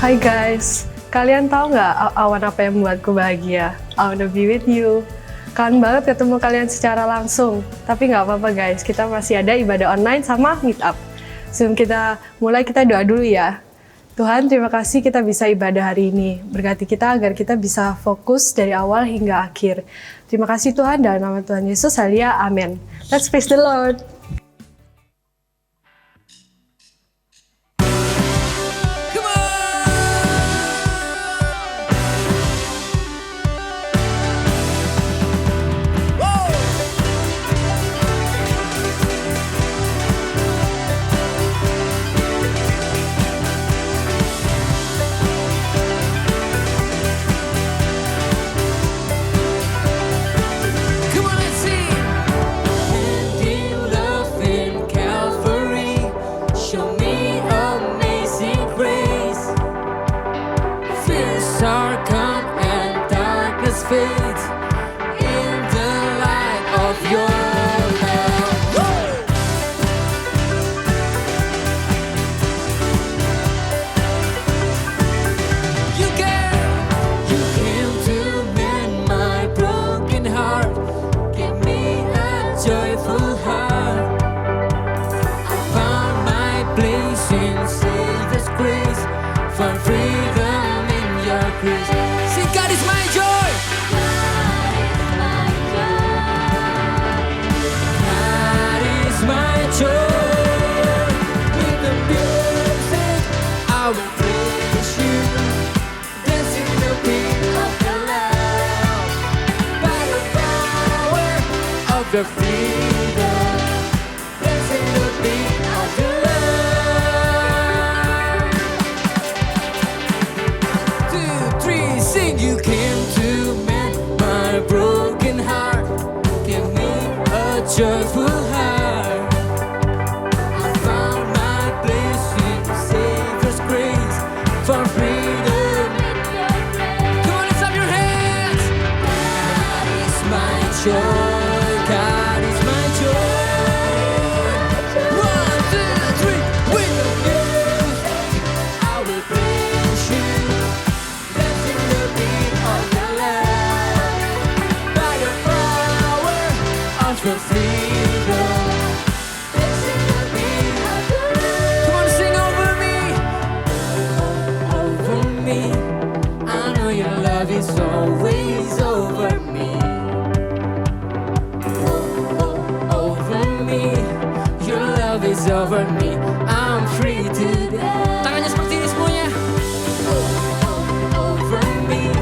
Hai guys, kalian tahu nggak awan apa yang membuatku bahagia? I wanna be with you. Kangen banget ketemu kalian secara langsung. Tapi nggak apa-apa guys, kita masih ada ibadah online sama meet up. Sebelum kita mulai, kita doa dulu ya. Tuhan, terima kasih kita bisa ibadah hari ini. Berkati kita agar kita bisa fokus dari awal hingga akhir. Terima kasih Tuhan, dalam nama Tuhan Yesus, haleluya, amin. Let's praise the Lord. The freedom that's in the beat of your love. 2, 3, sing. You came to mend my broken heart, give me a joyful heart. I found my place in Savior's grace for freedom. Come on, lift up your hands. God is my joy. God is my joy. 1, 2, 3, with the music I will praise you. Dancing the beat of the love, by the power of your freedom. Dancing the beat of the love. Come on, sing over me, over me. I know your love is always over me. Is over me, I'm free today. Tangannya seperti ini semuanya. Over me,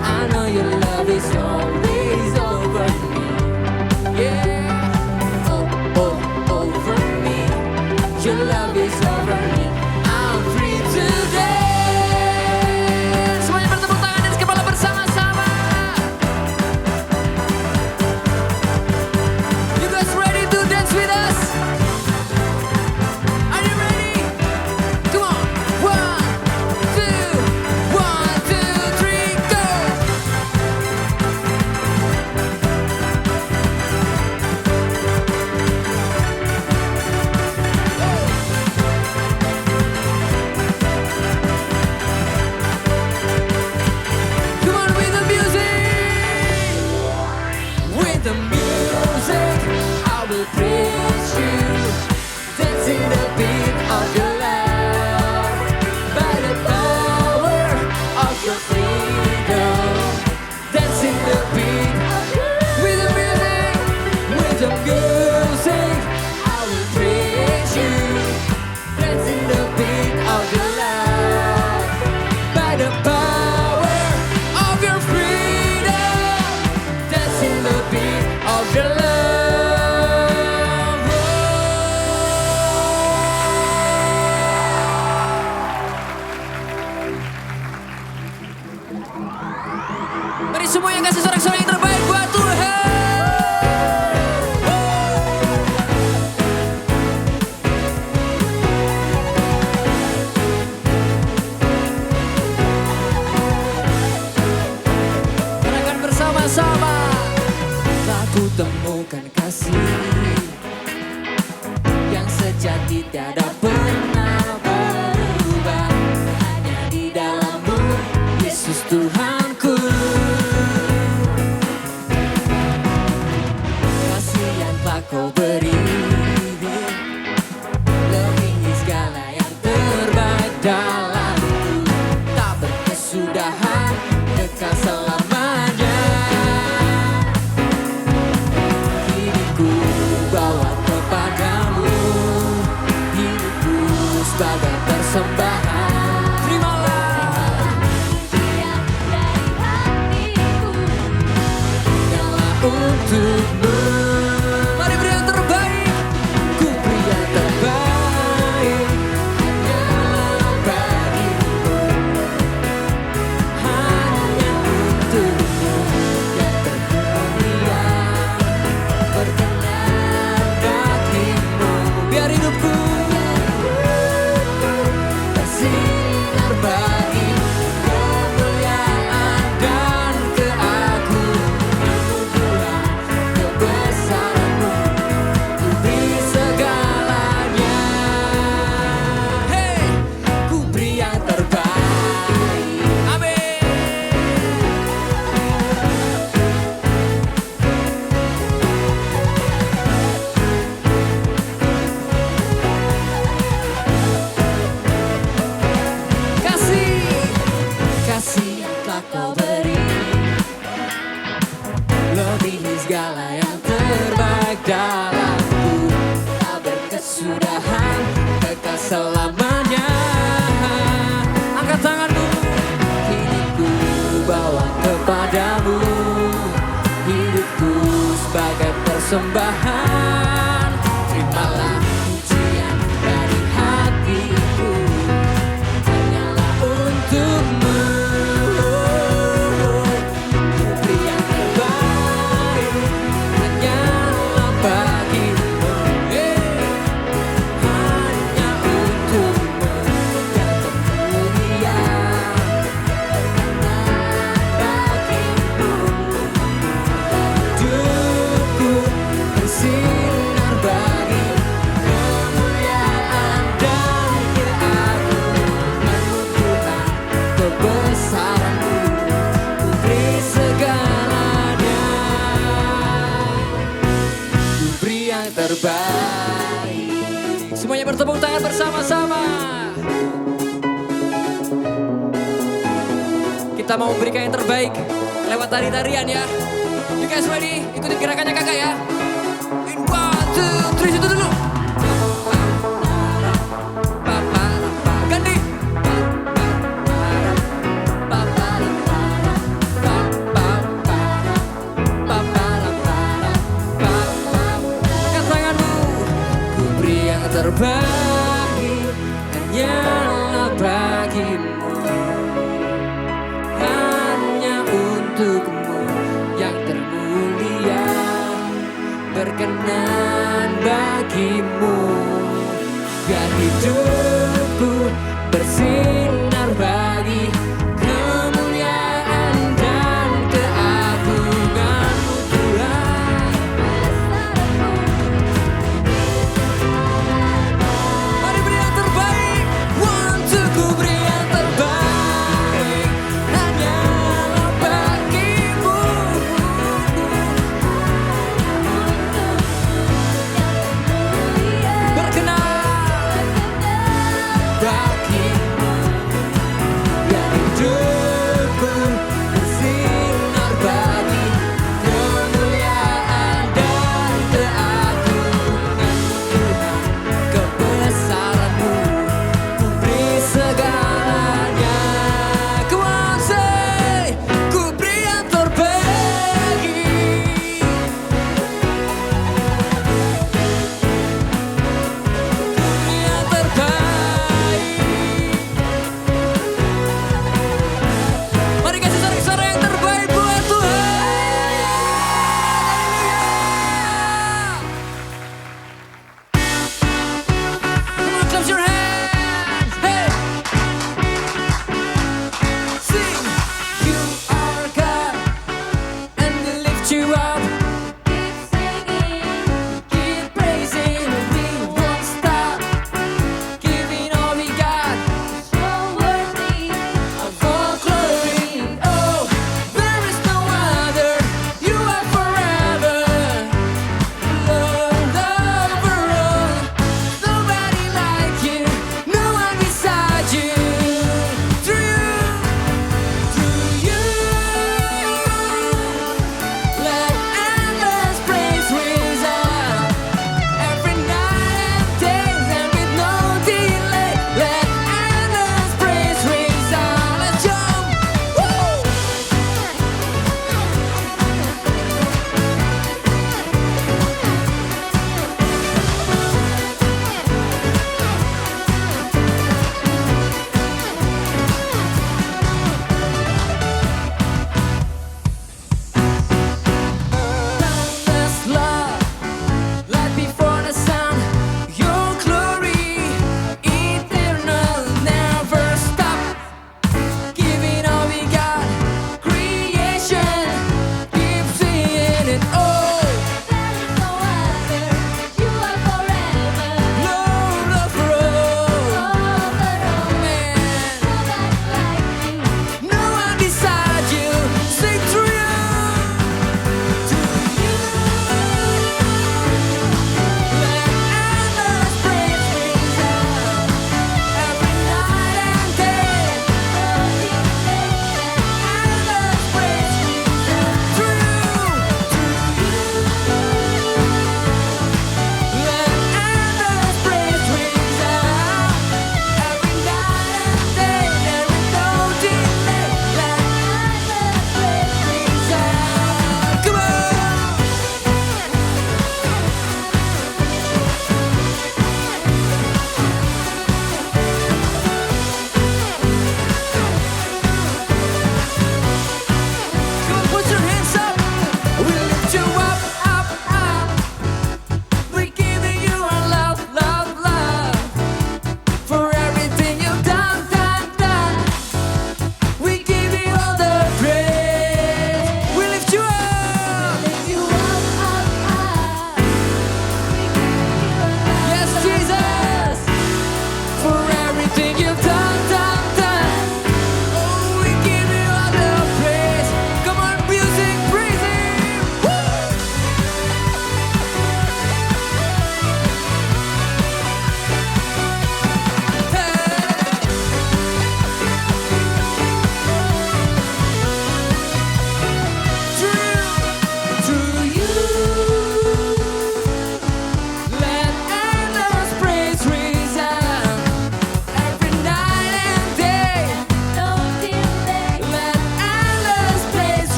I know your love is always over me. Yeah. Over me, your love is over me. I'm free today. Semuanya bertepuk tangan dan kepala bersama-sama. You guys ready to dance with us? Mari semua yang kasih sorak-sorak yang terbaik buat Tuhan. Gerakan bersama-sama. Telah ku temukan kasih yang sejati tiada pernah berubah, hanya di untukmu. Mari beri yang terbaik, ku beri yang terbaik hanyalah bagimu, hanya untukmu yang termulia, berkenan bagimu. Biar hidupku bersinar bagi kemuliaan dan keagungan, kebesaranmu, ku beri segalanya. Hey, ku beri yang terbaik. Amin. Kasih yang telah kau beri lebihi segala yang terbaik dalamku, tak berkesudahan, kekal selamanya. Angkat tanganmu, hidupku bawa kepadamu, hidupku sebagai persembahan. Terimalah pujian dari hatiku, hanyalah untukmu. Ku beri yang terbaik hanyalah bagimu, hanya untukmu yang termulia, bagimu. Hidupku bersinar bagi kemuliaan dan keagungan-Mu Tuhan, kebesaran-Mu, ku beri segalanya, ku beri yang terbaik. Semuanya bertepuk tangan bersama-sama. Kita mau memberikan yang terbaik lewat tari-tarian ya. You guys ready? Ikutin gerakannya kakak ya. In 1, 2, 3, situ dulu. Ganti. Angkat tanganmu. Ku beri yang terbaik hanyalah bagimu, hanya untukmu yang termulia, berkenan bagimu. Biar hidupku bersinar bagi kemuliaan dan keagungan-Mu Tuhan. Mari beri yang terbaik. One, two, ku beri yang terbaik hanyalah bagimu, berkenan bagimu.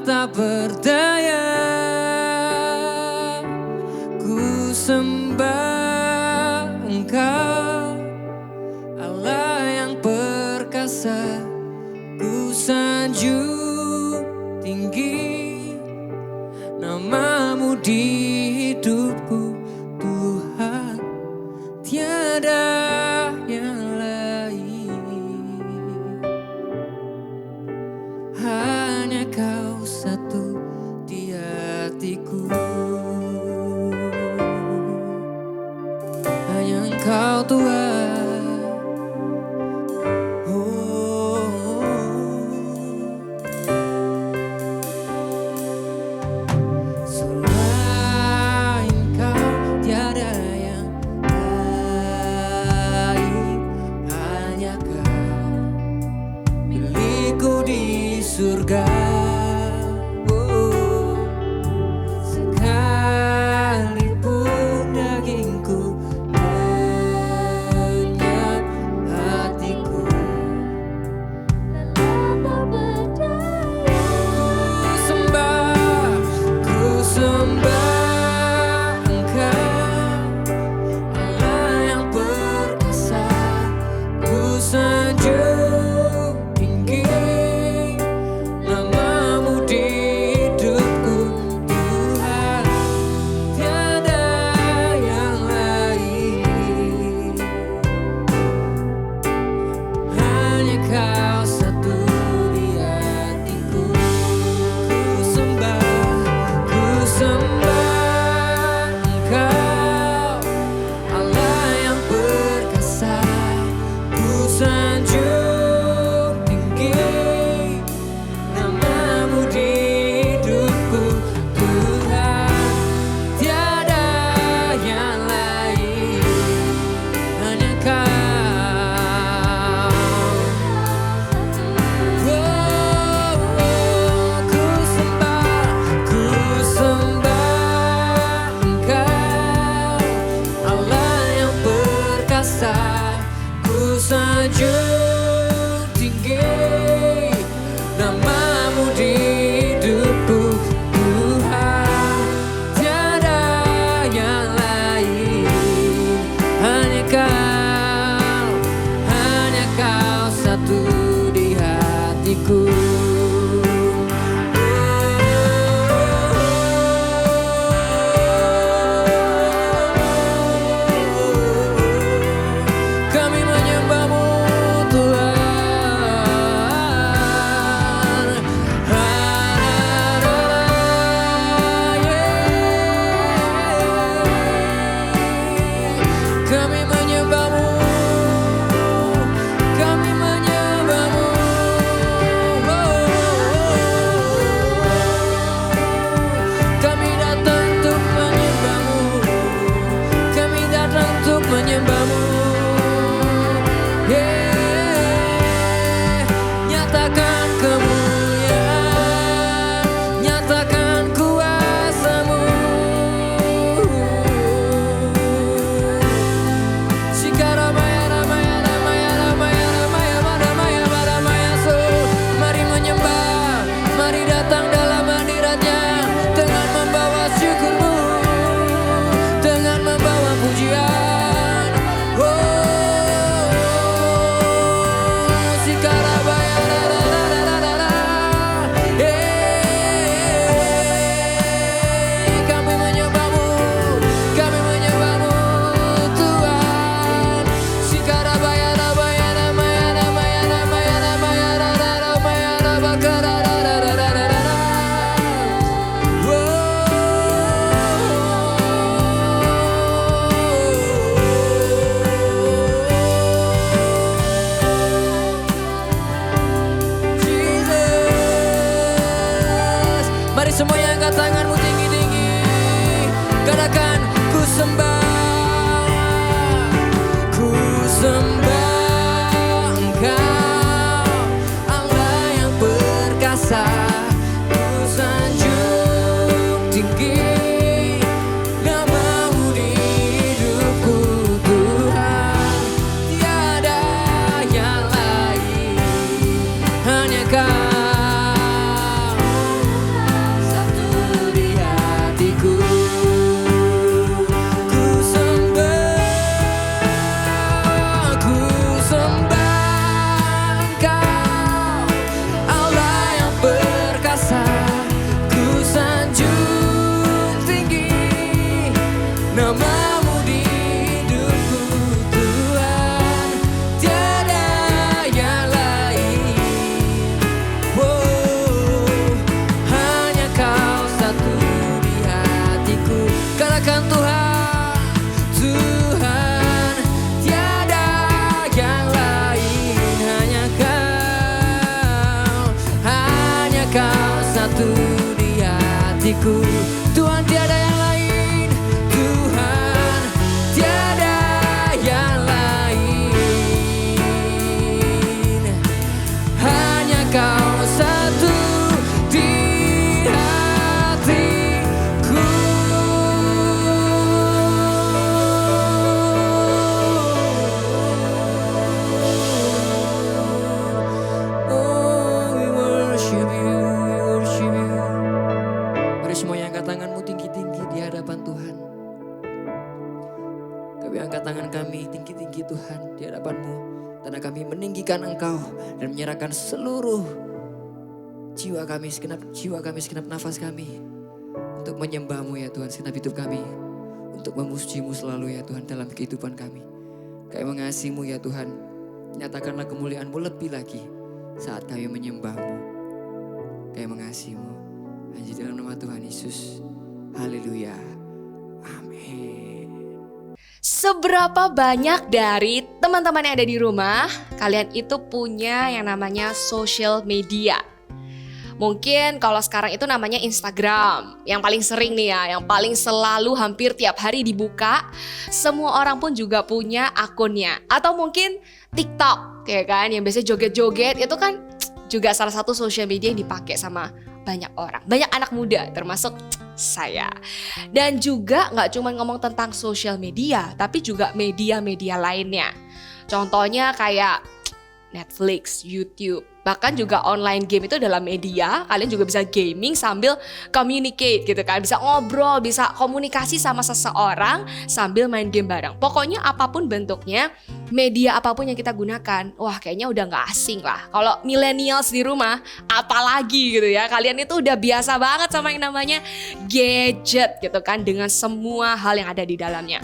tak berdaya. Ku sembah Engkau, Allah yang perkasa. Ku sanjung tinggi namamu di hidupku, Tuhan, tiada yang lain. Hanya Kau satu di hatiku, hanya Engkau Tuhan. Selain Kau tiada yang lain, hanya Kau milikku di surga. Sekalipun dagingku lenyap, hatiku ku sembah Engkau, Allah yang perkasa. Ku sanjung tinggi namamu di hidupku, Tuhan, tiada yang lain. Hanya Kau satu di hatiku. Ku sembah Engkau, Allah yang perkasa. Ku sanjung tinggi namamu di hidupku, Tuhan, tiada yang lain. Hanya Kau. Ku sembah Engkau, Allah yang perkasa. Ku sanjung tinggi namamu di hidupku, Tuhan, tiada yang lain. Hanya Kau satu di hatiku. Kami menyembah-Mu, Tuhan. Kami menyembah-Mu, kami menyembah-Mu. Kami datang untuk menyembah-Mu, kami datang untuk menyembah-Mu. Nyatakan kemuliaan, nyatakan kuasa-Mu. Sikarabaya ramaya ramaya ramaya ramaya ramaya ramaya so. Mari menyembah, mari datang dalam hadirat-Nya dengan membawa syukur-Mu, dengan membawa pujian. Sikarabaya ra ra ra ra ra ra. Kami menyembah-Mu, Tuhan. Sikarabaya ramaya ramaya ramaya ramaya ramaya ra ra ramaya rabakara ra ra ra ra ra ra. Jesus. Mari semuanya angkat tanganmu tinggi-tinggi. Katakan, ku sembah Engkau, Allah yang perkasa. Ku sanjung tinggi namamu di hidupku, Tuhan, tiada yang lain. Hanya Kau. hatiku. Tuhan tiada yang lain, Tuhan tiada yang lain. Hanya Kau satu di hatiku. Oh, we worship you, we worship you. Mari semuanya angkat tanganmu tinggi-tinggi di hadapan Tuhan. Kami angkat tangan kami tinggi-tinggi Tuhan di hadapan-Mu. Karena kami meninggikan Engkau dan menyerahkan seluruh jiwa kami, segenap nafas kami untuk menyembah-Mu ya Tuhan, segenap hidup kami. Untuk memuji-Mu selalu ya Tuhan dalam kehidupan kami. Kami mengasihi-Mu ya Tuhan. Nyatakanlah kemuliaan-Mu lebih lagi saat kami menyembah-Mu. Kami mengasihi-Mu. Hanya dalam nama Tuhan Yesus. Haleluya. Amin. Seberapa banyak dari teman-teman yang ada di rumah, kalian itu punya yang namanya social media? Mungkin kalau sekarang itu namanya Instagram, yang paling sering nih ya, yang paling selalu hampir tiap hari dibuka. Semua orang pun juga punya akunnya. Atau mungkin TikTok, ya kan, yang biasanya joget-joget, itu kan juga salah satu social media yang dipakai sama banyak orang. Banyak anak muda, termasuk saya. Dan juga gak cuma ngomong tentang social media, tapi juga media-media lainnya. Contohnya kayak Netflix, YouTube, bahkan juga online game itu adalah media. Kalian juga bisa gaming sambil communicate gitu kan. Bisa ngobrol, bisa komunikasi sama seseorang sambil main game bareng. Pokoknya apapun bentuknya, media apapun yang kita gunakan, wah kayaknya udah gak asing lah. Kalau millennials di rumah, apalagi gitu ya. Kalian itu udah biasa banget sama yang namanya gadget gitu kan, dengan semua hal yang ada di dalamnya.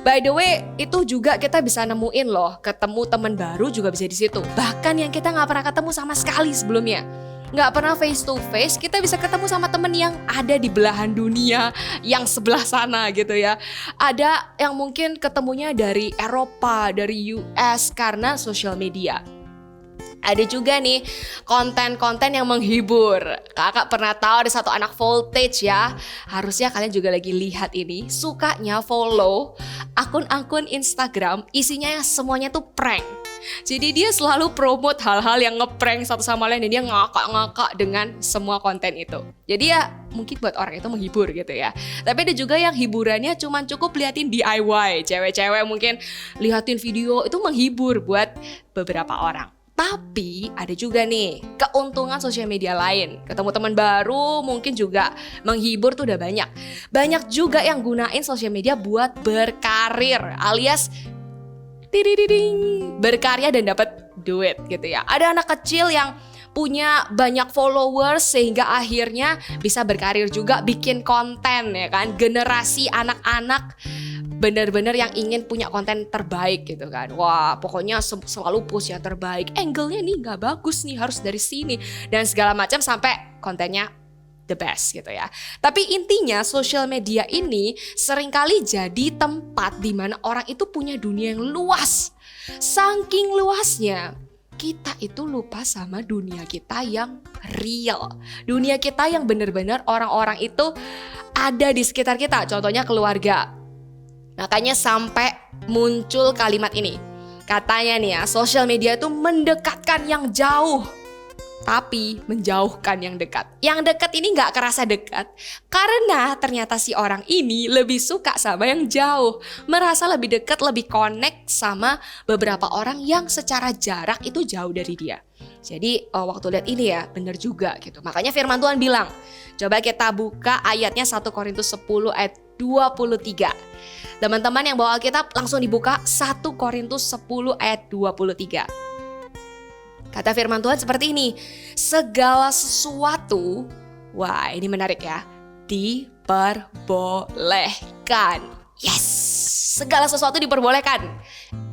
By the way, itu juga kita bisa nemuin loh, ketemu teman baru juga bisa di situ. Bahkan yang kita nggak pernah ketemu sama sekali sebelumnya, nggak pernah face to face, kita bisa ketemu sama temen yang ada di belahan dunia yang sebelah sana gitu ya. Ada yang mungkin ketemunya dari Eropa, dari US karena social media. Ada juga nih konten-konten yang menghibur. Kakak pernah tahu ada satu anak voltage ya. Harusnya kalian juga lagi lihat ini. Sukanya follow akun-akun Instagram isinya yang semuanya tuh prank. Jadi dia selalu promote hal-hal yang ngeprank satu sama lain. Dan dia ngakak-ngakak dengan semua konten itu. Jadi ya mungkin buat orang itu menghibur gitu ya. Tapi ada juga yang hiburannya cuma cukup liatin DIY. Cewek-cewek mungkin liatin video itu menghibur buat beberapa orang. Tapi ada juga nih keuntungan sosial media lain. Ketemu teman baru mungkin juga menghibur tuh udah banyak. Banyak juga yang gunain sosial media buat berkarir alias berkarya dan dapat duit gitu ya. Ada anak kecil yang punya banyak followers sehingga akhirnya bisa berkarir juga bikin konten ya kan. Generasi anak-anak benar-benar yang ingin punya konten terbaik gitu kan. Wah pokoknya selalu post yang terbaik. Angle-nya nih gak bagus nih, harus dari sini. Dan segala macam sampai kontennya the best gitu ya. Tapi intinya sosial media ini seringkali jadi tempat di mana orang itu punya dunia yang luas. Saking luasnya, kita itu lupa sama dunia kita yang real. Dunia kita yang benar-benar orang-orang itu ada di sekitar kita. Contohnya keluarga. Makanya sampai muncul kalimat ini. Katanya nih ya, sosial media itu mendekatkan yang jauh, tapi menjauhkan yang dekat. Yang dekat ini gak kerasa dekat, karena ternyata si orang ini lebih suka sama yang jauh. Merasa lebih dekat, lebih connect sama beberapa orang yang secara jarak itu jauh dari dia. Jadi waktu lihat ini ya benar juga gitu. Makanya firman Tuhan bilang, coba kita buka ayatnya 1 Korintus 10 ayat 23. Teman-teman yang bawa Alkitab langsung dibuka 1 Korintus 10 ayat 23. Kata firman Tuhan seperti ini, segala sesuatu, wah ini menarik ya, diperbolehkan. Yes, segala sesuatu diperbolehkan.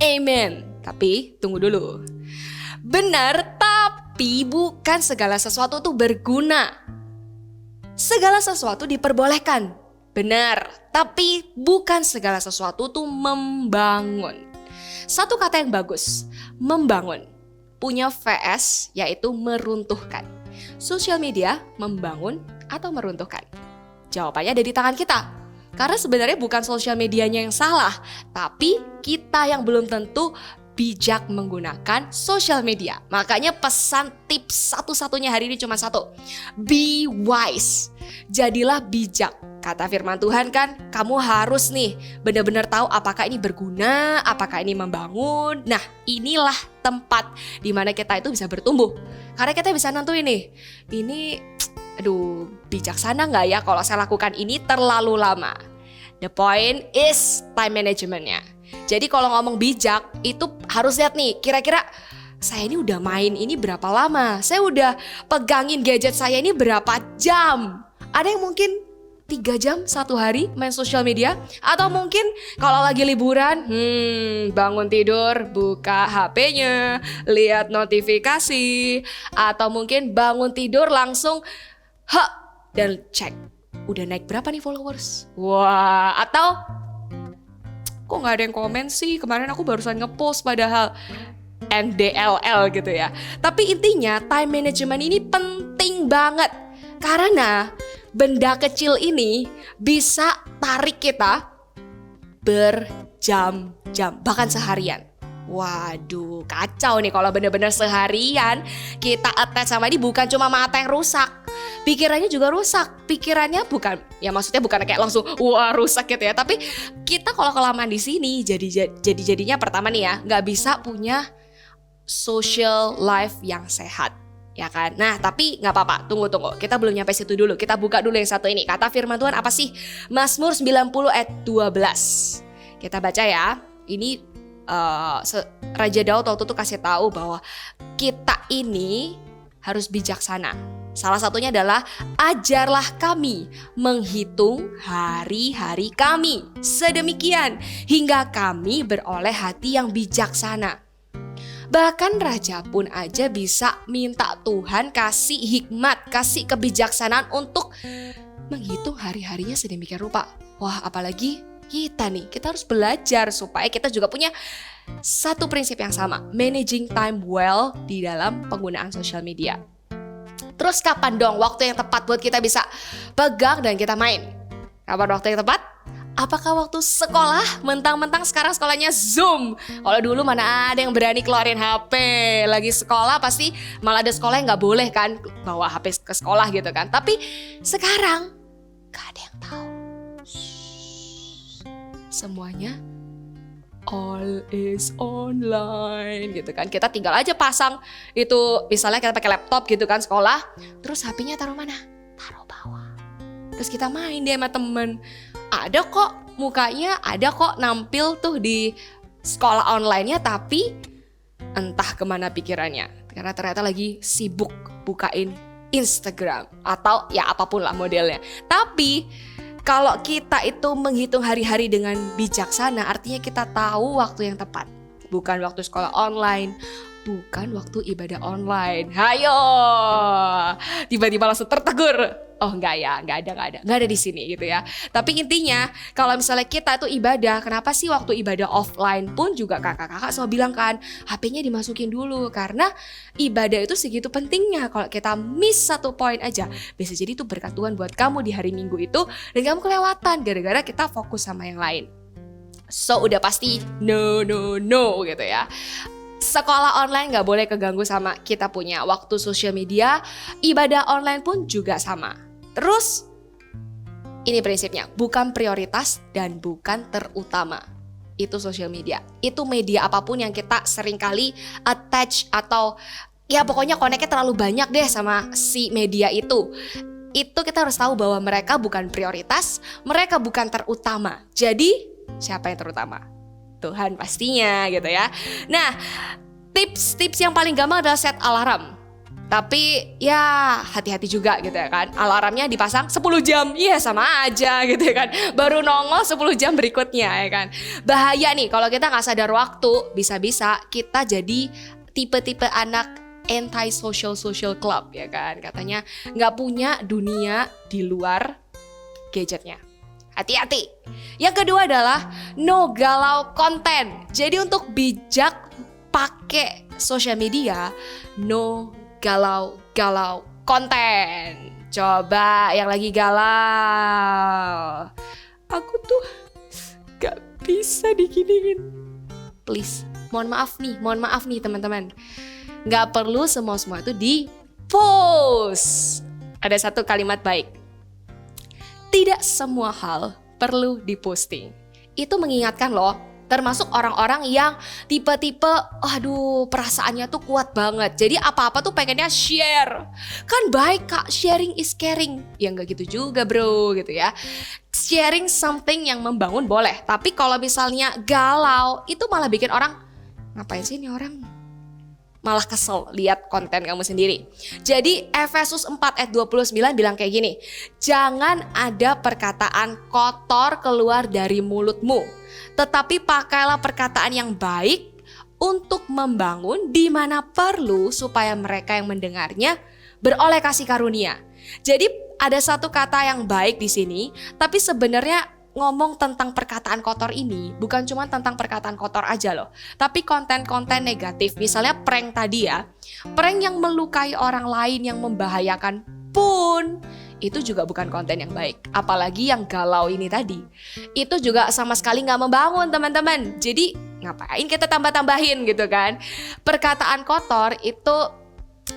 Amen. Tapi tunggu dulu. Benar, tapi bukan segala sesuatu itu berguna. Segala sesuatu diperbolehkan. Benar, tapi bukan segala sesuatu itu membangun. Satu kata yang bagus, membangun. Punya VS yaitu meruntuhkan. Sosial media membangun atau meruntuhkan? Jawabannya ada di tangan kita. Karena sebenarnya bukan sosial medianya yang salah, tapi kita yang belum tentu bijak menggunakan sosial media. Makanya pesan tips satu-satunya hari ini cuma satu. Be wise. Jadilah bijak. Kata firman Tuhan kan, kamu harus nih benar-benar tahu apakah ini berguna, apakah ini membangun. Nah, inilah tempat di mana kita itu bisa bertumbuh. Karena kita bisa nentuin nih, ini bijaksana nggak ya kalau saya lakukan ini terlalu lama. The point is time managementnya. Jadi kalau ngomong bijak itu harus lihat nih, kira-kira saya ini udah main ini berapa lama, saya udah pegangin gadget saya ini berapa jam. Ada yang mungkin 3 jam satu hari main sosial media. Atau mungkin kalau lagi liburan, bangun tidur, buka HP-nya, lihat notifikasi. Atau mungkin bangun tidur langsung dan cek, udah naik berapa nih followers. Wah, atau kok gak ada yang komen sih, kemarin aku barusan ngepost padahal NDLL gitu ya. Tapi intinya time management ini penting banget. Karena benda kecil ini bisa tarik kita berjam-jam, bahkan seharian. Waduh, kacau nih kalau bener-bener seharian kita attach sama ini. Bukan cuma mata yang rusak, pikirannya juga rusak. Pikirannya bukan, ya maksudnya bukan kayak langsung wah rusak gitu ya. Tapi kita kalau kelamaan di sini jadinya pertama nih ya, nggak bisa punya social life yang sehat. Ya kan? Nah tapi gak apa-apa, tunggu. Kita belum nyampe situ dulu. Kita buka dulu yang satu ini. Kata firman Tuhan apa sih? Mazmur 90 ayat 12. Kita baca ya. Ini Raja Daud waktu itu kasih tahu bahwa kita ini harus bijaksana. Salah satunya adalah ajarlah kami menghitung hari-hari kami sedemikian hingga kami beroleh hati yang bijaksana. Bahkan raja pun aja bisa minta Tuhan kasih hikmat, kasih kebijaksanaan untuk menghitung hari-harinya sedemikian rupa. Wah, apalagi kita nih, kita harus belajar supaya kita juga punya satu prinsip yang sama, managing time well di dalam penggunaan sosial media. Terus kapan dong waktu yang tepat buat kita bisa pegang dan kita main? Kapan waktu yang tepat? Apakah waktu sekolah? Mentang-mentang sekarang sekolahnya Zoom. Kalau dulu mana ada yang berani keluarin HP. Lagi sekolah pasti malah ada sekolah yang gak boleh kan bawa HP ke sekolah gitu kan. Tapi sekarang gak ada yang tahu. Semuanya all is online gitu kan. Kita tinggal aja pasang itu, misalnya kita pakai laptop gitu kan sekolah. Terus HP-nya taruh mana? Taruh bawah. Terus kita main dia sama temen. Ada kok mukanya, ada kok nampil tuh di sekolah online-nya, tapi entah kemana pikirannya. Karena ternyata lagi sibuk bukain Instagram atau ya apapun lah modelnya. Tapi kalau kita itu menghitung hari-hari dengan bijaksana, artinya kita tahu waktu yang tepat. Bukan waktu sekolah online, bukan waktu ibadah online. Hayo, tiba-tiba langsung tertegur. Oh enggak ya, enggak ada di sini gitu ya. Tapi intinya kalau misalnya kita itu ibadah, kenapa sih waktu ibadah offline pun juga kakak-kakak selalu bilang kan, HP-nya dimasukin dulu karena ibadah itu segitu pentingnya. Kalau kita miss satu poin aja, bisa jadi itu berkat Tuhan buat kamu di hari Minggu itu dan kamu kelewatan gara-gara kita fokus sama yang lain. So udah pasti no gitu ya. Sekolah online gak boleh keganggu sama kita punya waktu sosial media. Ibadah online pun juga sama. Terus ini prinsipnya, bukan prioritas dan bukan terutama. Itu sosial media. Itu media apapun yang kita seringkali attach atau ya pokoknya connect-nya terlalu banyak deh sama si media itu. Itu kita harus tahu bahwa mereka bukan prioritas, mereka bukan terutama. Jadi siapa yang terutama? Tuhan pastinya gitu ya. Nah, tips yang paling gampang adalah set alarm. Tapi ya hati-hati juga gitu ya kan. Alarmnya dipasang 10 jam. Iya sama aja gitu ya kan. Baru nongol 10 jam berikutnya ya kan. Bahaya nih kalau kita gak sadar waktu. Bisa-bisa kita jadi tipe-tipe anak anti-social club ya kan. Katanya gak punya dunia di luar gadgetnya. Hati-hati. Yang kedua adalah no galau konten. Jadi untuk bijak pakai sosial media, no galau konten. Coba yang lagi galau. Aku tuh gak bisa diginiin. Please, mohon maaf nih teman-teman. Gak perlu semua itu di post. Ada satu kalimat baik. Tidak semua hal perlu diposting. Itu mengingatkan loh, termasuk orang-orang yang tipe-tipe aduh perasaannya tuh kuat banget. Jadi apa-apa tuh pengennya share. Kan baik Kak, sharing is caring. Ya nggak gitu juga bro gitu ya. Sharing something yang membangun boleh. Tapi kalau misalnya galau itu malah bikin orang, ngapain sih ini orang? Malah kesel lihat konten kamu sendiri. Jadi Efesus 4 ayat 29 bilang kayak gini. Jangan ada perkataan kotor keluar dari mulutmu, tetapi pakailah perkataan yang baik untuk membangun di mana perlu supaya mereka yang mendengarnya beroleh kasih karunia. Jadi ada satu kata yang baik di sini, tapi sebenarnya ngomong tentang perkataan kotor ini bukan cuma tentang perkataan kotor aja loh, tapi konten-konten negatif. Misalnya prank tadi ya, prank yang melukai orang lain, yang membahayakan pun itu juga bukan konten yang baik. Apalagi yang galau ini tadi, itu juga sama sekali gak membangun teman-teman. Jadi ngapain kita tambah-tambahin gitu kan. Perkataan kotor itu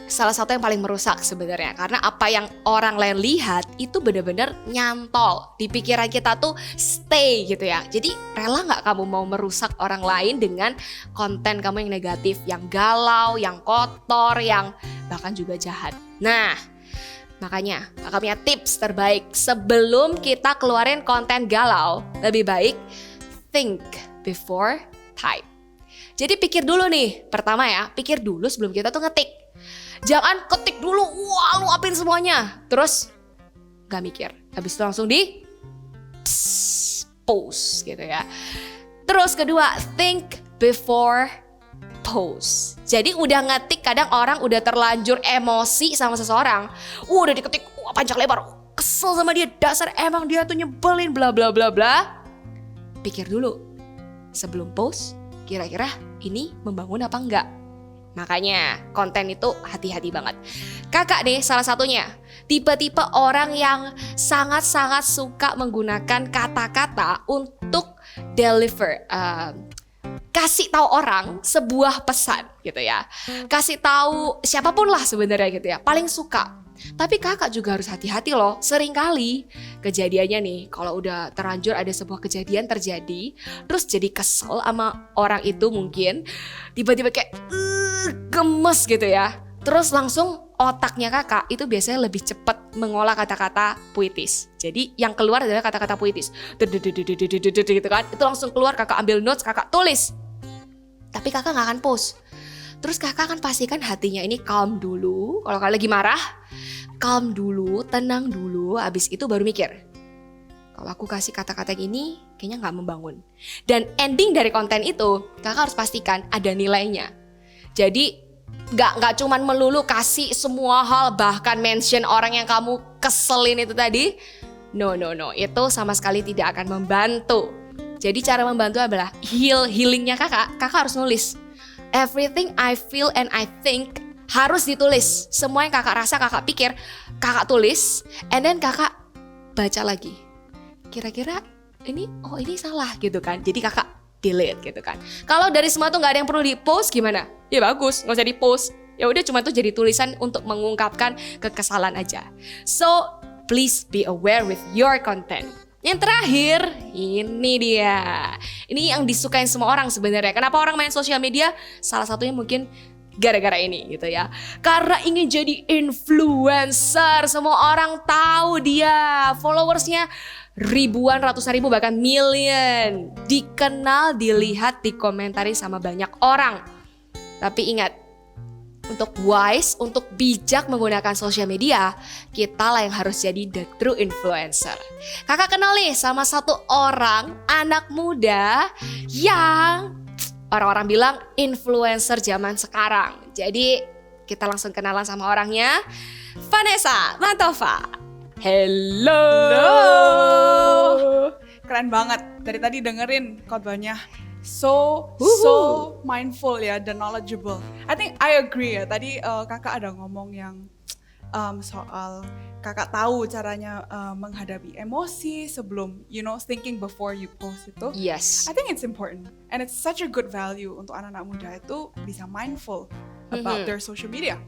salah satu yang paling merusak sebenarnya, karena apa yang orang lain lihat itu benar-benar nyantol di pikiran kita tuh stay gitu ya. Jadi rela nggak kamu mau merusak orang lain dengan konten kamu yang negatif, yang galau, yang kotor, yang bahkan juga jahat. Nah, makanya kakak punya tips terbaik sebelum kita keluarin konten galau. Lebih baik think before type. Jadi pikir dulu nih, pertama ya, pikir dulu sebelum kita tuh ngetik. Jangan ketik dulu, wah luapin semuanya, terus gak mikir, habis itu langsung di post gitu ya. Terus kedua, think before post. Jadi udah ngetik, kadang orang udah terlanjur emosi sama seseorang, udah diketik panjang lebar, kesel sama dia, dasar emang dia tuh nyebelin bla bla bla bla. Pikir dulu sebelum post, kira-kira ini membangun apa enggak. Makanya konten itu hati-hati banget. Kakak nih salah satunya, tipe-tipe orang yang sangat-sangat suka menggunakan kata-kata untuk deliver, kasih tahu orang sebuah pesan gitu ya. Kasih tahu siapapun lah sebenarnya gitu ya, paling suka. Tapi kakak juga harus hati-hati loh. Seringkali kejadiannya nih, kalau udah terlanjur ada sebuah kejadian terjadi, terus jadi kesel sama orang itu mungkin, tiba-tiba kayak gemes gitu ya. Terus langsung otaknya kakak itu biasanya lebih cepat mengolah kata-kata puitis. Jadi yang keluar adalah kata-kata puitis. Gitu kan. Itu langsung keluar, kakak ambil notes, kakak tulis. Tapi kakak gak akan post. Terus kakak akan pastikan hatinya ini calm dulu. Kalau kakak lagi marah, calm dulu, tenang dulu. Abis itu baru mikir, kalau aku kasih kata-kata gini kayaknya gak membangun. Dan ending dari konten itu kakak harus pastikan ada nilainya. Jadi gak cuman melulu kasih semua hal, bahkan mention orang yang kamu keselin itu tadi. No, itu sama sekali tidak akan membantu. Jadi cara membantu adalah healingnya kakak harus nulis. Everything I feel and I think harus ditulis. Semua yang kakak rasa, kakak pikir, kakak tulis. And then kakak baca lagi. Kira-kira ini salah gitu kan. Jadi kakak delete gitu kan. Kalau dari semua tuh gak ada yang perlu di post gimana? Ya bagus, gak usah di post. Ya udah cuma tuh jadi tulisan untuk mengungkapkan kekesalan aja. So please be aware with your content. Yang terakhir, ini dia. Ini yang disukain semua orang sebenarnya. Kenapa orang main sosial media? Salah satunya mungkin gara-gara ini gitu ya. Karena ingin jadi influencer. Semua orang tahu dia. Followersnya ribuan, ratusan ribu, bahkan million. Dikenal, dilihat, dikomentari sama banyak orang. Tapi ingat, untuk wise, untuk bijak menggunakan sosial media, kita lah yang harus jadi the true influencer. Kakak kenal nih sama satu orang, anak muda yang orang-orang bilang influencer zaman sekarang. Jadi kita langsung kenalan sama orangnya. Vanessa Mantova. Hello. Keren banget. Dari tadi dengerin khotbahnya. So mindful ya, dan knowledgeable. I think I agree ya. Tadi kakak ada ngomong yang soal kakak tahu caranya menghadapi emosi sebelum thinking before you post itu. Yes. I think it's important and it's such a good value untuk anak-anak muda itu bisa mindful about their social media.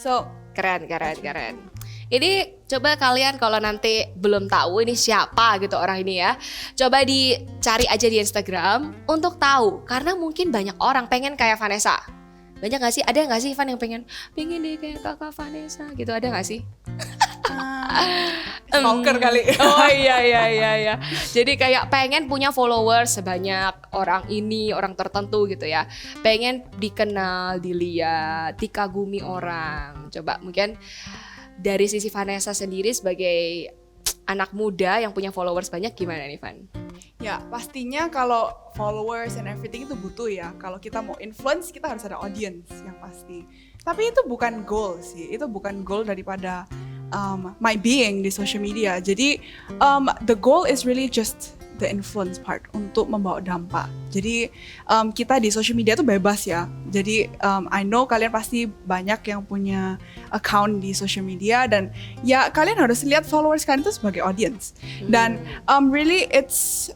So Keren. Ini coba kalian kalau nanti belum tahu ini siapa gitu orang ini ya, coba dicari aja di Instagram untuk tahu, karena mungkin banyak orang pengen kayak Vanessa. Banyak gak sih? Ada gak sih Van yang pengen deh kayak kakak Vanessa gitu, ada gak sih? stalker kali. Oh iya. Jadi kayak pengen punya followers sebanyak orang ini, orang tertentu gitu ya. Pengen dikenal, dilihat, dikagumi orang. Coba mungkin dari sisi Vanessa sendiri sebagai anak muda yang punya followers banyak, gimana nih Van? Ya, pastinya kalau followers and everything itu butuh ya. Kalau kita mau influence, kita harus ada audience yang pasti. Tapi itu bukan goal sih. Itu bukan goal daripada my being di social media. Jadi the goal is really just the influence part untuk membawa dampak. Jadi kita di social media tuh bebas ya. Jadi I know kalian pasti banyak yang punya account di social media dan ya kalian harus lihat followers kalian itu sebagai audience. Dan really it's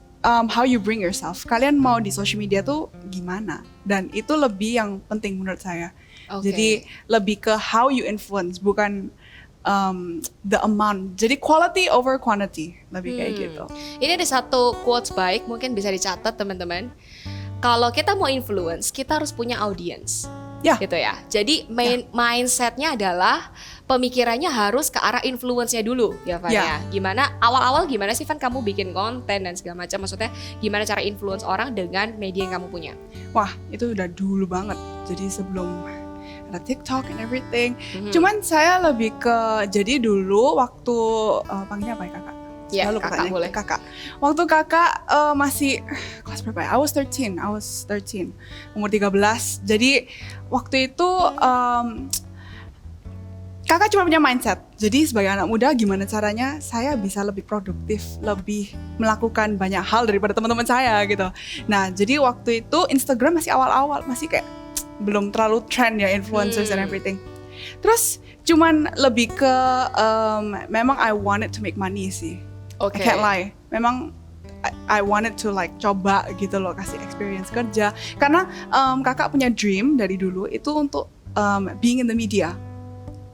how you bring yourself. Kalian mau di social media tuh gimana? Dan itu lebih yang penting menurut saya. Okay. Jadi lebih ke how you influence, bukan the amount. Jadi quality over quantity, lebih kayak gitu. Ini ada satu quotes baik, mungkin bisa dicatat teman-teman. Kalau kita mau influence, kita harus punya audience. Ya. Gitu ya. Jadi mindsetnya adalah pemikirannya harus ke arah influence-nya dulu ya Van ya. Gimana awal-awal gimana sih Van kamu bikin konten dan segala macam, maksudnya gimana cara influence orang dengan media yang kamu punya? Wah, itu udah dulu banget. Jadi sebelum ada TikTok and everything. Cuman saya lebih ke, jadi dulu waktu panggilnya apa ya kakak? Ya, Lalu kakak boleh. Kakak. Waktu kakak masih kelas berapa ya? I was 13, umur 13. Jadi waktu itu kakak cuma punya mindset. Jadi sebagai anak muda gimana caranya saya bisa lebih produktif, lebih melakukan banyak hal daripada teman-teman saya gitu. Nah, jadi waktu itu Instagram masih awal-awal, masih kayak belum terlalu trend ya, influencers and everything. Terus cuman lebih ke memang I wanted to make money sih. Okay. I can't lie. Memang I wanted to like coba gitu loh, kasih experience kerja. Karena kakak punya dream dari dulu itu untuk being in the media.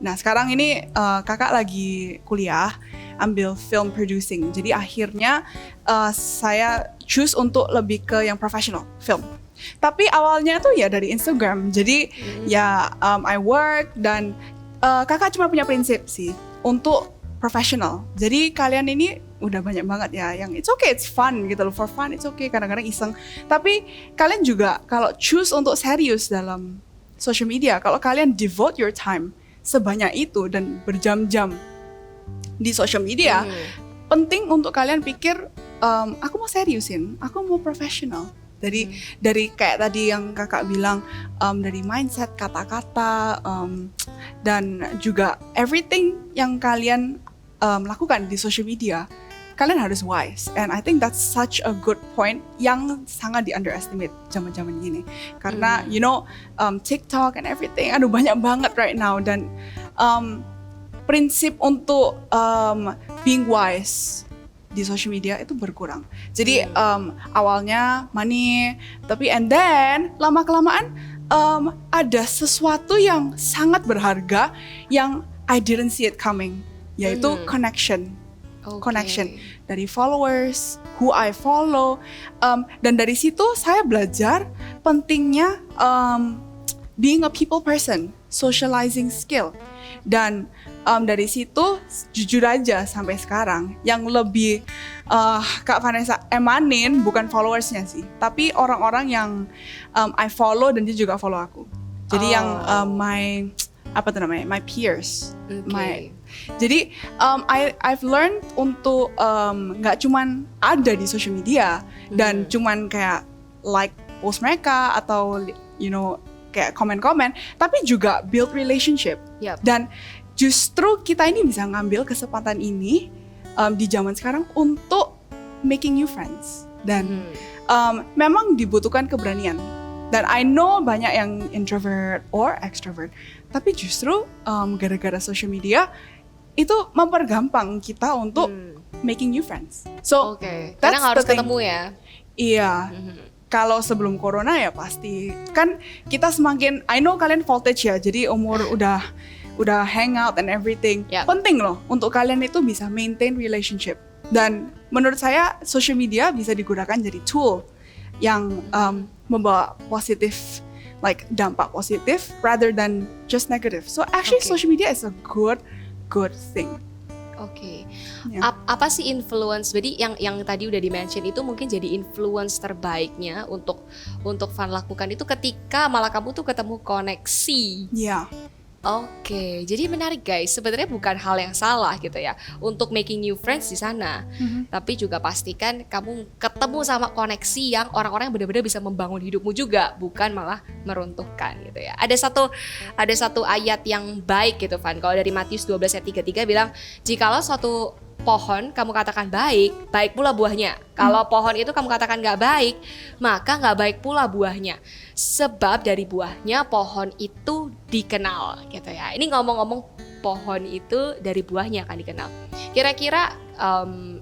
Nah sekarang ini kakak lagi kuliah ambil film producing. Jadi akhirnya saya choose untuk lebih ke yang professional film. Tapi awalnya tuh ya dari Instagram. Jadi ya I work dan kakak cuma punya prinsip sih untuk professional. Jadi kalian ini udah banyak banget ya yang it's okay, it's fun gitu loh, for fun it's okay, kadang-kadang iseng. Tapi kalian juga kalau choose untuk serius dalam social media, kalau kalian devote your time sebanyak itu dan berjam-jam di social media, penting untuk kalian pikir aku mau seriusin, aku mau professional. Dari kayak tadi yang kakak bilang, dari mindset, kata-kata, dan juga everything yang kalian lakukan di social media, kalian harus wise. And I think that's such a good point yang sangat di underestimate zaman-zaman gini. Karena you know TikTok and everything, aduh banyak banget right now. Dan prinsip untuk being wise di social media itu berkurang. Jadi awalnya money, tapi and then lama-kelamaan ada sesuatu yang sangat berharga yang I didn't see it coming, yaitu connection. Connection dari followers, who I follow, dan dari situ saya belajar pentingnya being a people person, socializing skill. Dan dari situ jujur aja sampai sekarang yang lebih Kak Vanessa emanin bukan followersnya sih, tapi orang-orang yang I follow dan dia juga follow aku. Jadi yang my peers, jadi I've learned untuk nggak cuman ada di social media dan cuman kayak like post mereka atau you know kayak komen-komen, tapi juga build relationship. Dan justru kita ini bisa ngambil kesempatan ini di zaman sekarang untuk making new friends. Dan memang dibutuhkan keberanian Dan I know banyak yang introvert or extrovert, tapi justru gara-gara social media itu mempergampang kita untuk making new friends. So Oke, that's kadang harus the thing. ketemu ya. Iya. Kalau sebelum corona ya pasti kan kita semakin, I know kalian voltage ya, jadi umur udah hang out and everything. Yep. Penting loh untuk kalian itu bisa maintain relationship. Dan menurut saya social media bisa digunakan jadi tool yang membawa positif, like dampak positif rather than just negative. So actually Okay. social media is a good thing. Oke. Ya. Apa sih influence? Jadi yang tadi udah di-mention itu mungkin jadi influence terbaiknya untuk Van lakukan itu ketika malah kamu tuh ketemu koneksi. Ya. Oke, jadi menarik guys. Sebenarnya bukan hal yang salah gitu ya untuk making new friends di sana. Tapi juga pastikan kamu ketemu sama koneksi yang orang-orang yang benar-benar bisa membangun hidupmu juga, bukan malah meruntuhkan gitu ya. Ada satu ayat yang baik gitu Van. Kalau dari Matius 12 ayat 33 bilang, "Jikalau suatu pohon kamu katakan baik, baik pula buahnya. Kalau pohon itu kamu katakan gak baik, maka gak baik pula buahnya. Sebab dari buahnya pohon itu dikenal," gitu ya. Ini ngomong-ngomong pohon itu dari buahnya akan dikenal. Kira-kira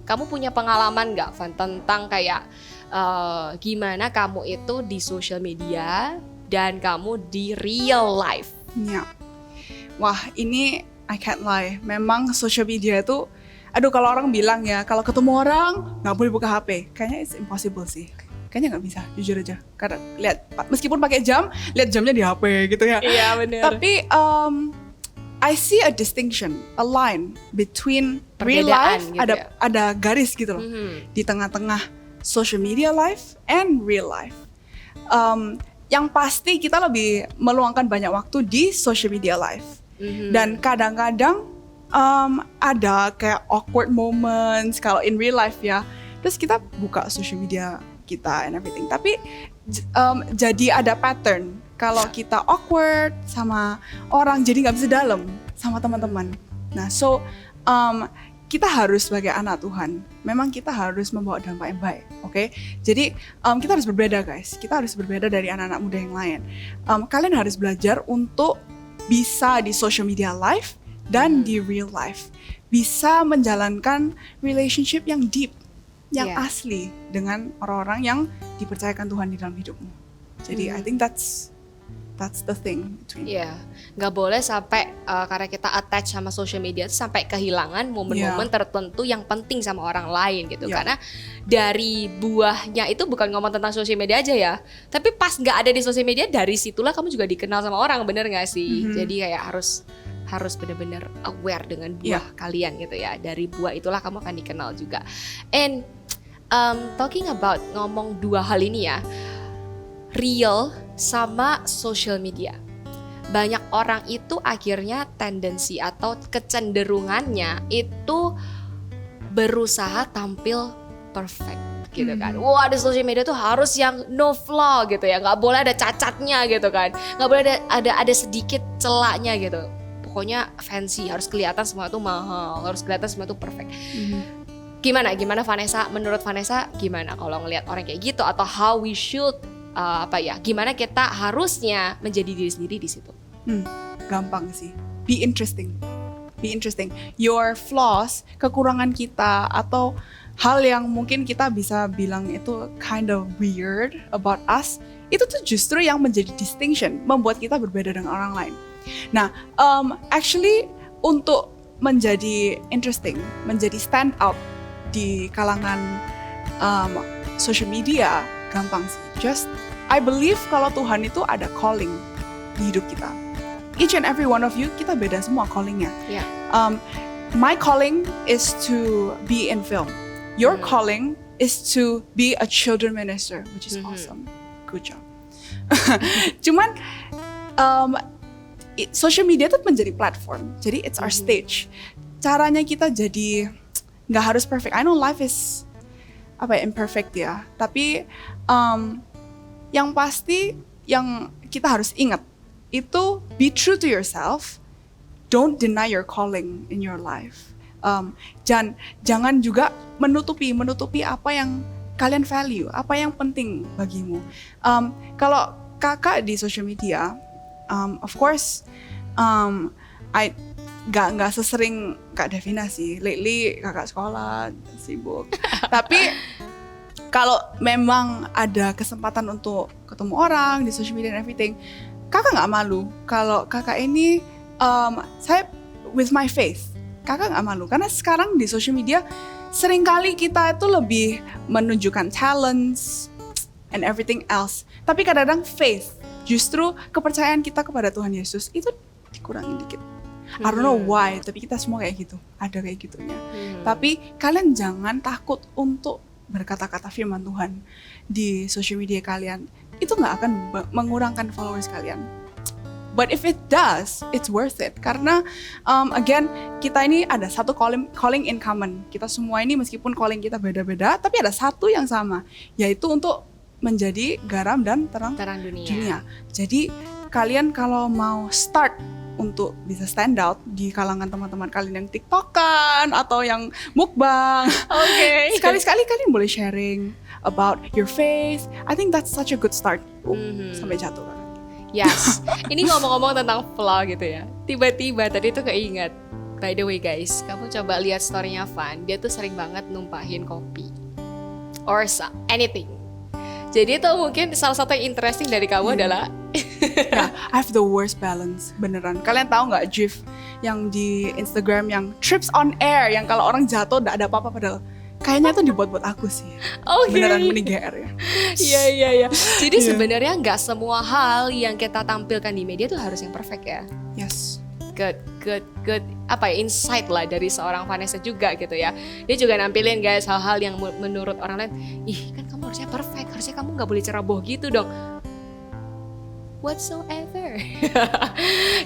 kamu punya pengalaman gak Van tentang kayak gimana kamu itu di social media dan kamu di real life? Ya. Wah, ini I can't lie. Memang social media itu, aduh kalau orang bilang ya, kalau ketemu orang nggak boleh buka HP. Kayaknya it's impossible sih. Kayaknya nggak bisa, jujur aja. Karena lihat, meskipun pakai jam, lihat jamnya di HP gitu ya. Iya benar. Tapi I see a distinction, a line between real Perbedaan life, gitu ya. ada garis gitu loh, di tengah-tengah social media life and real life. Yang pasti kita lebih meluangkan banyak waktu di social media life. Dan kadang-kadang ada kayak awkward moments kalau in real life ya. Terus kita buka social media kita and everything. Tapi jadi ada pattern kalau kita awkward sama orang, jadi nggak bisa dalam sama teman-teman. Nah, so kita harus sebagai anak Tuhan, memang kita harus membawa dampak yang baik, oke? Jadi kita harus berbeda guys, kita harus berbeda dari anak-anak muda yang lain. Kalian harus belajar untuk bisa di social media life dan di real life, bisa menjalankan relationship yang deep, yang Yeah. asli dengan orang-orang yang dipercayakan Tuhan di dalam hidupmu. Jadi I think that's the thing between. Iya, nggak boleh sampai karena kita attach sama social media sampai kehilangan momen-momen tertentu yang penting sama orang lain gitu. Yeah. Karena dari buahnya itu bukan ngomong tentang social media aja ya, tapi pas nggak ada di social media, dari situlah kamu juga dikenal sama orang, bener nggak sih? Jadi kayak harus benar-benar aware dengan buah kalian gitu ya. Dari buah itulah kamu akan dikenal juga. And talking about ngomong dua hal ini ya, real sama social media. Banyak orang itu akhirnya tendensi atau kecenderungannya itu berusaha tampil perfect gitu kan. Wah, di social media tuh harus yang no flaw gitu ya, nggak boleh ada cacatnya gitu kan, nggak boleh ada sedikit celaknya gitu. Pokoknya fancy, harus kelihatan semua itu mahal, harus kelihatan semua itu perfect. Gimana Vanessa? Menurut Vanessa gimana kalau ngelihat orang kayak gitu, atau how we should gimana kita harusnya menjadi diri sendiri di situ? Gampang sih. Be interesting. Your flaws, kekurangan kita, atau hal yang mungkin kita bisa bilang itu kind of weird about us, itu tuh justru yang menjadi distinction, membuat kita berbeda dengan orang lain. Nah, actually untuk menjadi interesting, menjadi stand out di kalangan social media, gampang sih. Just I believe kalau Tuhan itu ada calling di hidup kita. Each and every one of you, kita beda semua callingnya. Ya. My calling is to be in film. Your calling is to be a children minister, which is awesome. Good job. Cuman social media itu menjadi platform. Jadi it's our stage. Caranya kita jadi nggak harus perfect. I know life is imperfect ya. Tapi yang pasti yang kita harus ingat itu be true to yourself. Don't deny your calling in your life. Jangan juga menutupi apa yang kalian value, apa yang penting bagimu. Kalau kakak di social media, of course, I nggak sesering Kak Devina sih. Lately kakak sekolah sibuk. Tapi kalau memang ada kesempatan untuk ketemu orang di social media and everything, kakak nggak malu. Kalau kakak ini, saya with my faith, kakak nggak malu. Karena sekarang di social media seringkali kita itu lebih menunjukkan talents and everything else. Tapi kadang-kadang faith, justru kepercayaan kita kepada Tuhan Yesus itu dikurangin dikit. I don't know why, tapi kita semua kayak gitu, ada kayak gitunya. Tapi kalian jangan takut untuk berkata-kata firman Tuhan di social media kalian. Itu nggak akan mengurangkan followers kalian. But if it does, it's worth it. Karena again, kita ini ada satu calling in common. Kita semua ini meskipun calling kita beda-beda, tapi ada satu yang sama, yaitu untuk menjadi garam dan terang dunia. Jadi kalian kalau mau start untuk bisa stand out di kalangan teman-teman kalian yang TikTokan atau yang mukbang, sekali-sekali kalian boleh sharing about your faith. I think that's such a good start. Sampai jatuh kan. Yes, ini ngomong-ngomong tentang vlog gitu ya. Tiba-tiba tadi tuh keinget. By the way guys, kamu coba lihat story-nya Van. Dia tuh sering banget numpahin kopi or anything. Jadi itu mungkin salah satu yang interesting dari kamu adalah Yeah, I have the worst balance, beneran. Kalian tahu nggak GIF yang di Instagram yang trips on air, yang kalau orang jatuh nggak ada apa-apa, padahal kayaknya itu dibuat-buat aku sih. Beneran mending GR ya. Iya. Jadi sebenarnya nggak semua hal yang kita tampilkan di media tuh harus yang perfect ya. Yes. Good apa ya, insight lah dari seorang Vanessa juga gitu ya. Dia juga nampilin guys hal-hal yang menurut orang lain, ih kan kamu harusnya perfect, harusnya kamu nggak boleh ceroboh gitu dong. Whatsoever.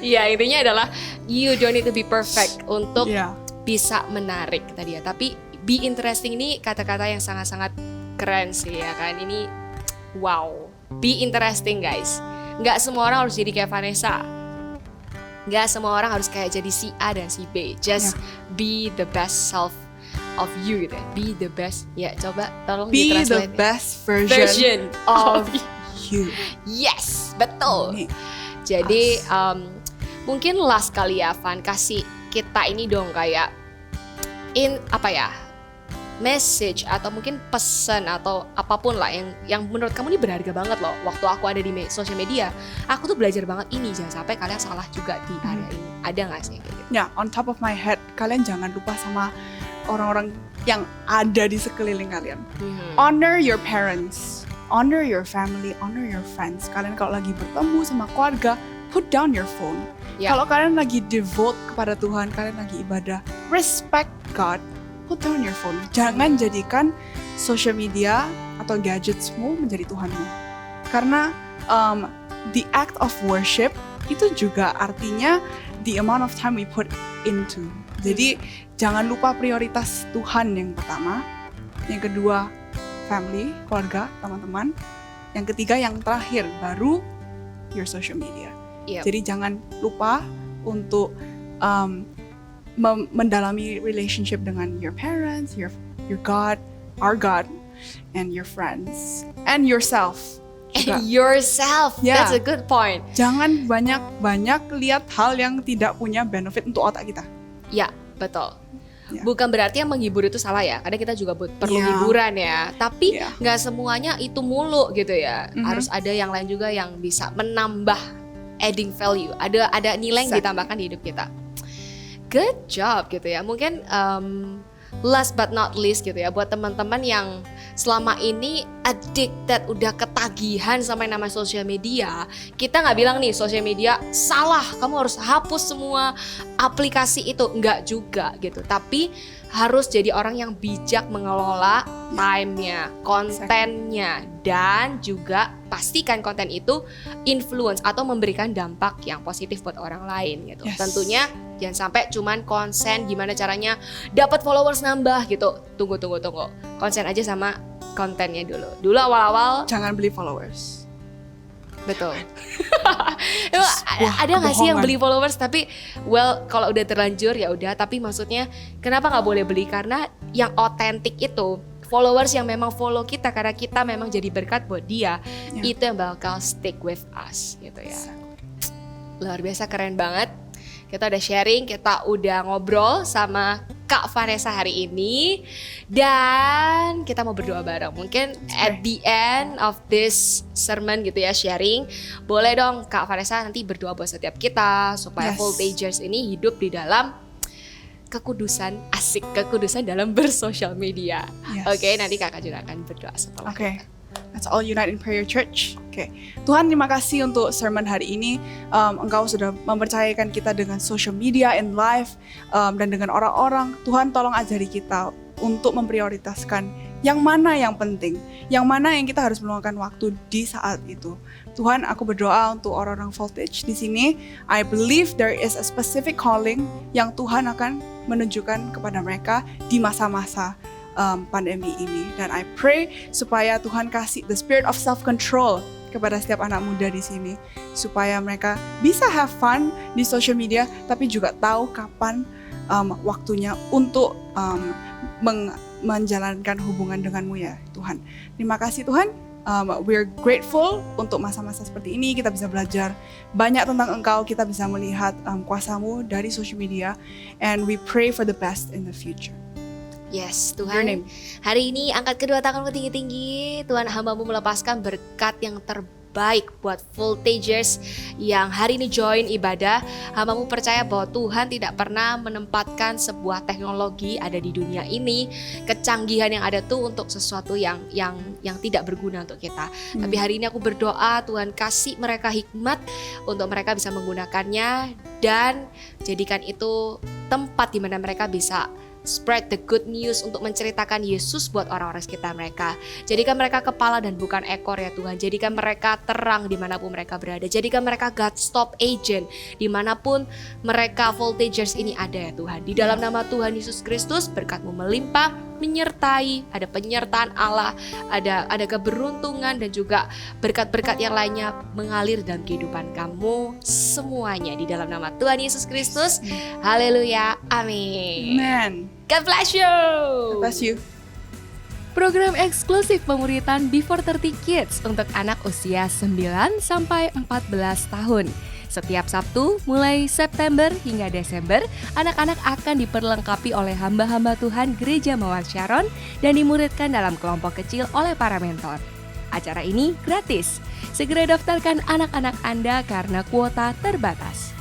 Ya intinya adalah you don't need to be perfect untuk bisa menarik tadi ya. Tapi be interesting ini kata-kata yang sangat-sangat keren sih ya kan. Ini wow, be interesting guys. Nggak semua orang harus jadi kayak Vanessa. Nggak semua orang harus kayak jadi si A dan si B. Just be the best self of you gitu ya. Be the best. Ya coba tolong be ditranslate. The best version of you. Yes, betul. Jadi mungkin last kali ya Van, kasih kita ini dong kayak message atau mungkin pesan atau apapun lah yang menurut kamu ini berharga banget loh. Waktu aku ada di social media, aku tuh belajar banget ini, jangan sampai kalian salah juga di area ini. Ada nggak sih kayak gitu? Ya, on top of my head, kalian jangan lupa sama orang-orang yang ada di sekeliling kalian. Honor your parents, honor your family, honor your friends. Kalian kalau lagi bertemu sama keluarga, put down your phone. Kalau kalian lagi devote kepada Tuhan, kalian lagi ibadah, respect God, put down your phone. Jangan jadikan social media atau gadgetsmu menjadi Tuhanmu. Karena the act of worship itu juga artinya the amount of time we put into. Jadi jangan lupa prioritas Tuhan yang pertama, yang kedua family, keluarga, teman-teman, yang ketiga, yang terakhir baru your social media. Jadi jangan lupa untuk mendalami relationship dengan your parents, your God, our God, and your friends, and yourself. And yourself, that's a good point. Jangan banyak-banyak lihat hal yang tidak punya benefit untuk otak kita. Ya, betul. Bukan berarti yang menghibur itu salah ya, kadang kita juga perlu hiburan ya. Tapi nggak semuanya itu mulu gitu ya. Harus ada yang lain juga yang bisa menambah adding value. Ada nilai yang ditambahkan di hidup kita. Good job gitu ya. Mungkin last but not least gitu ya, buat teman-teman yang selama ini addicted, udah ketagihan sama yang namanya sosial media. Kita nggak bilang nih sosial media salah, kamu harus hapus semua aplikasi itu, enggak juga gitu. Tapi harus jadi orang yang bijak mengelola time-nya, kontennya, dan juga pastikan konten itu influence atau memberikan dampak yang positif buat orang lain gitu. Tentunya jangan sampai cuman konsen gimana caranya dapat followers nambah gitu. Tunggu. Konsen aja sama kontennya dulu. Dulu awal-awal jangan beli followers. Betul. Ada nggak sih yang beli followers tapi kalau udah terlanjur ya udah. Tapi maksudnya kenapa nggak boleh beli? Karena yang otentik itu followers yang memang follow kita karena kita memang jadi berkat buat dia, Ya. itu yang bakal stick with us gitu ya. Luar biasa, keren banget. Kita udah sharing, kita udah ngobrol sama Kak Vanessa hari ini, dan kita mau berdoa bareng. Mungkin at the end of this sermon gitu ya, sharing, boleh dong Kak Vanessa nanti berdoa buat setiap kita supaya Yes. Voltagers ini hidup di dalam kekudusan, asik kekudusan dalam bersosial media. Yes. Oke, nanti kakak juga akan berdoa setelah. Oke, that's all Unite in Prayer Church. Oke, Tuhan terima kasih untuk sermon hari ini. Engkau sudah mempercayakan kita dengan social media in life dan dengan orang-orang. Tuhan tolong ajari kita untuk memprioritaskan yang mana yang penting, yang mana yang kita harus meluangkan waktu di saat itu. Tuhan, aku berdoa untuk orang-orang Voltage di sini. I believe there is a specific calling yang Tuhan akan menunjukkan kepada mereka di masa-masa pandemi ini. Dan I pray supaya Tuhan kasih the spirit of self-control kepada setiap anak muda di sini, supaya mereka bisa have fun di social media, tapi juga tahu kapan waktunya untuk menjalankan hubungan denganmu ya Tuhan. Terima kasih Tuhan. We're grateful untuk masa-masa seperti ini. Kita bisa belajar banyak tentang Engkau. Kita bisa melihat kuasa-Mu dari social media. And we pray for the best in the future. Yes, Your Tuhan, name. hari ini angkat kedua tanganmu tinggi-tinggi. Tuhan, hamba-Mu melepaskan berkat yang terbaik buat Voltagers yang hari ini join ibadah. Hamba-Mu percaya bahwa Tuhan tidak pernah menempatkan sebuah teknologi ada di dunia ini, kecanggihan yang ada tuh untuk sesuatu yang tidak berguna untuk kita. Tapi hari ini aku berdoa Tuhan kasih mereka hikmat untuk mereka bisa menggunakannya dan jadikan itu tempat di mana mereka bisa spread the good news untuk menceritakan Yesus buat orang-orang sekitar mereka. Jadikan mereka kepala dan bukan ekor ya Tuhan. Jadikan mereka terang dimanapun mereka berada. Jadikan mereka God stop agent dimanapun mereka Voltagers ini ada ya Tuhan. Di dalam nama Tuhan Yesus Kristus, berkat-Mu melimpah, menyertai, ada penyertaan Allah, ada keberuntungan dan juga berkat-berkat yang lainnya mengalir dalam kehidupan kamu semuanya di dalam nama Tuhan Yesus Kristus. Haleluya. Amin. Amen. God bless you. God bless you. Program eksklusif pemuritan Before 30 Kids untuk anak usia 9 sampai 14 tahun. Setiap Sabtu mulai September hingga Desember, anak-anak akan diperlengkapi oleh hamba-hamba Tuhan Gereja Mawar Sharon dan dimuridkan dalam kelompok kecil oleh para mentor. Acara ini gratis. Segera daftarkan anak-anak Anda karena kuota terbatas.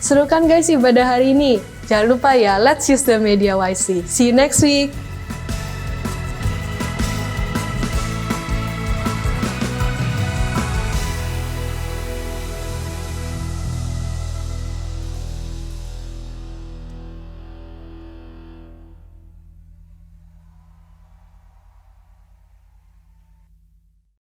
Seru kan guys ibadah hari ini? Jangan lupa ya, let's use the media wisely. See you next week.